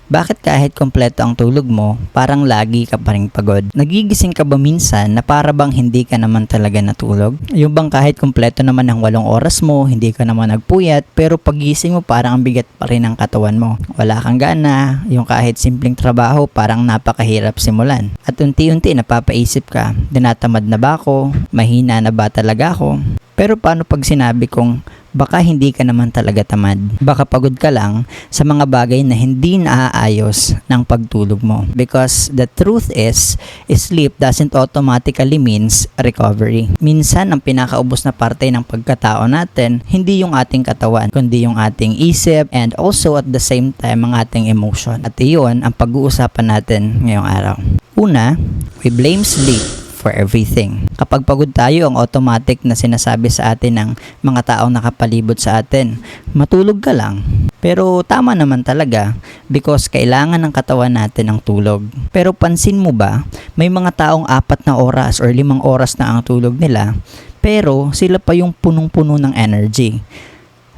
Bakit kahit kompleto ang tulog mo, parang lagi ka pa ring pagod? Nagigising ka ba minsan na para bang hindi ka naman talaga natulog? Yung bang kahit kompleto naman ang 8 oras mo, hindi ka naman nagpuyat, pero pagising mo parang ang bigat pa rin ang katawan mo. Wala kang gana, yung kahit simpleng trabaho parang napakahirap simulan. At unti-unti napapaisip ka, dinatamad na ba ako? Mahina na ba talaga ako? Pero paano pag sinabi kong baka hindi ka naman talaga tamad? Baka pagod ka lang sa mga bagay na hindi naaayos ng pagtulog mo. Because the truth is, sleep doesn't automatically means recovery. Minsan, ang pinakaubos na parte ng pagkatao natin, hindi yung ating katawan, kundi yung ating isip and also at the same time ang ating emotion. At iyon ang pag-uusapan natin ngayong araw. Una, we blame sleep for everything. Kapag pagod tayo, ang automatic na sinasabi sa atin ng mga taong nakapalibot sa atin, matulog ka lang. Pero tama naman talaga because kailangan ng katawan natin ng tulog. Pero pansin mo ba, may mga taong 4 na oras or 5 oras na ang tulog nila, pero sila pa yung punong-puno ng energy.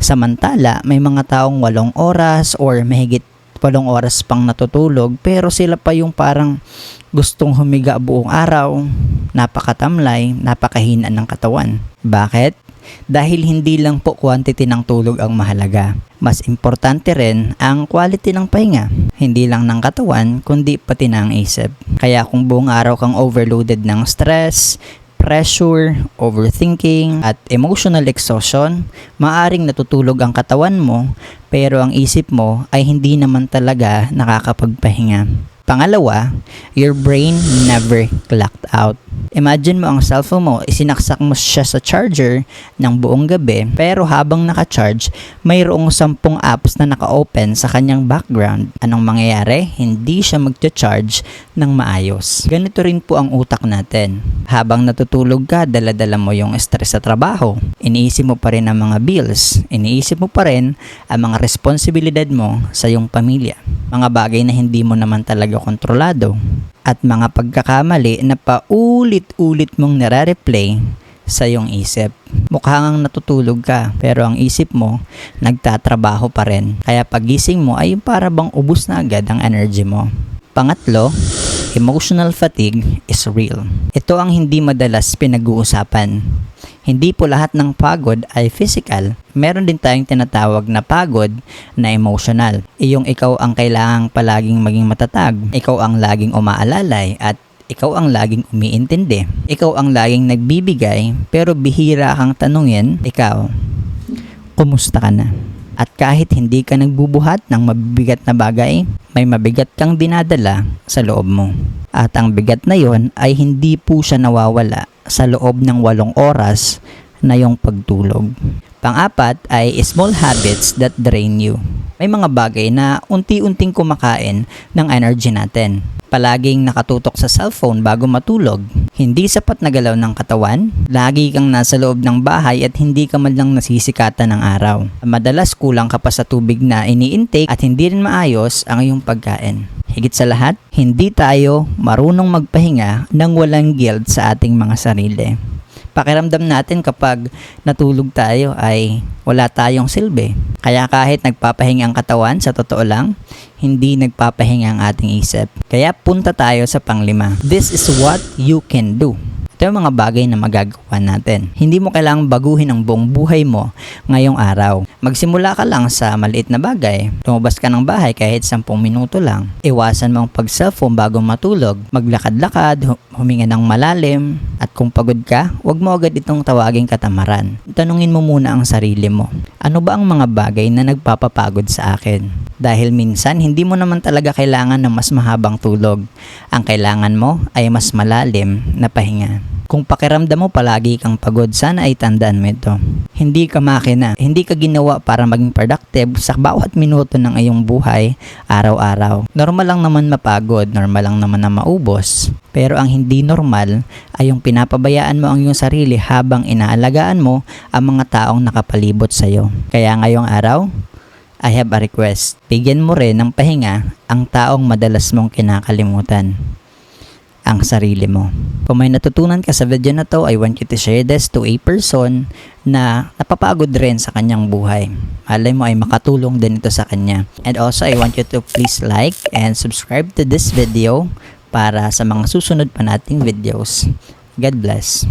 Samantala, may mga taong 8 oras or mahigit 8 oras pang natutulog, pero sila pa yung parang gustong humiga buong araw, napakatamlay, napakahina ng katawan. Bakit? Dahil hindi lang po quantity ng tulog ang mahalaga. Mas importante rin ang quality ng pahinga. Hindi lang ng katawan, kundi pati ng isip. Kaya kung buong araw kang overloaded ng stress, pressure, overthinking, at emotional exhaustion, maaring natutulog ang katawan mo, pero ang isip mo ay hindi naman talaga nakakapagpahinga. Pangalawa, your brain never clocked out. Imagine mo ang cellphone mo, isinaksak mo siya sa charger ng buong gabi, pero habang naka-charge, mayroong 10 apps na naka-open sa kanyang background. Anong mangyayari? Hindi siya magcha-charge ng maayos. Ganito rin po ang utak natin. Habang natutulog ka, dala-dala mo yung stress sa trabaho. Iniisip mo pa rin ang mga bills. Iniisip mo pa rin ang mga responsibilidad mo sa iyong pamilya. Mga bagay na hindi mo naman talaga kontrolado. At mga pagkakamali na paulit-ulit mong nare-replay sa iyong isip. Mukhang natutulog ka, pero ang isip mo nagtatrabaho pa rin. Kaya pagising mo ay para bang ubos na agad ang energy mo. Pangatlo, emotional fatigue is real. Ito ang hindi madalas pinag-uusapan. Hindi po lahat ng pagod ay physical. Meron din tayong tinatawag na pagod na emotional. Iyong ikaw ang kailangang palaging maging matatag. Ikaw ang laging umaalalay at ikaw ang laging umiintindi. Ikaw ang laging nagbibigay pero bihira kang tanungin, ikaw, kumusta ka na? At kahit hindi ka nagbubuhat ng mabibigat na bagay, may mabigat kang dinadala sa loob mo. At ang bigat na yon ay hindi po siya nawawala sa loob ng 8 oras na yung pagtulog. Pang-apat ay small habits that drain you. May mga bagay na unti-unting kumakain ng energy natin. Palaging nakatutok sa cellphone bago matulog. Hindi sapat na galaw ng katawan. Lagi kang nasa loob ng bahay at hindi ka man lang nasisikatan ng araw. Madalas kulang ka pa sa tubig na ini-intake at hindi rin maayos ang iyong pagkain. Higit sa lahat, hindi tayo marunong magpahinga nang walang guilt sa ating mga sarili. Pakiramdam natin kapag natulog tayo ay wala tayong silbi. Kaya kahit nagpapahinga ang katawan, sa totoo lang, hindi nagpapahinga ang ating isip. Kaya punta tayo sa pang-5. This is what you can do. Ito yung mga bagay na magagawa natin. Hindi mo kailangang baguhin ang buong buhay mo ngayong araw. Magsimula ka lang sa maliit na bagay. Lumabas ka ng bahay kahit 10 minuto lang. Iwasan mo ang pag-cellphone bago matulog. Maglakad-lakad, huminga ng malalim. At kung pagod ka, huwag mo agad itong tawaging katamaran. Tanungin mo muna ang sarili mo. Ano ba ang mga bagay na nagpapapagod sa akin? Dahil minsan, hindi mo naman talaga kailangan ng mas mahabang tulog. Ang kailangan mo ay mas malalim na pahinga. Kung pakiramdam mo palagi kang pagod, sana ay tandaan mo ito. Hindi ka makina. Hindi ka ginawa para maging productive sa bawat minuto ng iyong buhay, araw-araw. Normal lang naman mapagod, normal lang naman na maubos. Pero ang hindi normal ay yung pinapabayaan mo ang iyong sarili habang inaalagaan mo ang mga taong nakapalibot sa iyo. Kaya ngayong araw, I have a request. Bigyan mo rin ng pahinga ang taong madalas mong kinakalimutan. ang sarili mo. Kung may natutunan ka sa video na to, I want you to share this to a person na napapagod rin sa kanyang buhay. Malay mo ay makatulong din ito sa kanya. And also, I want you to please like and subscribe to this video para sa mga susunod pa nating videos. God bless.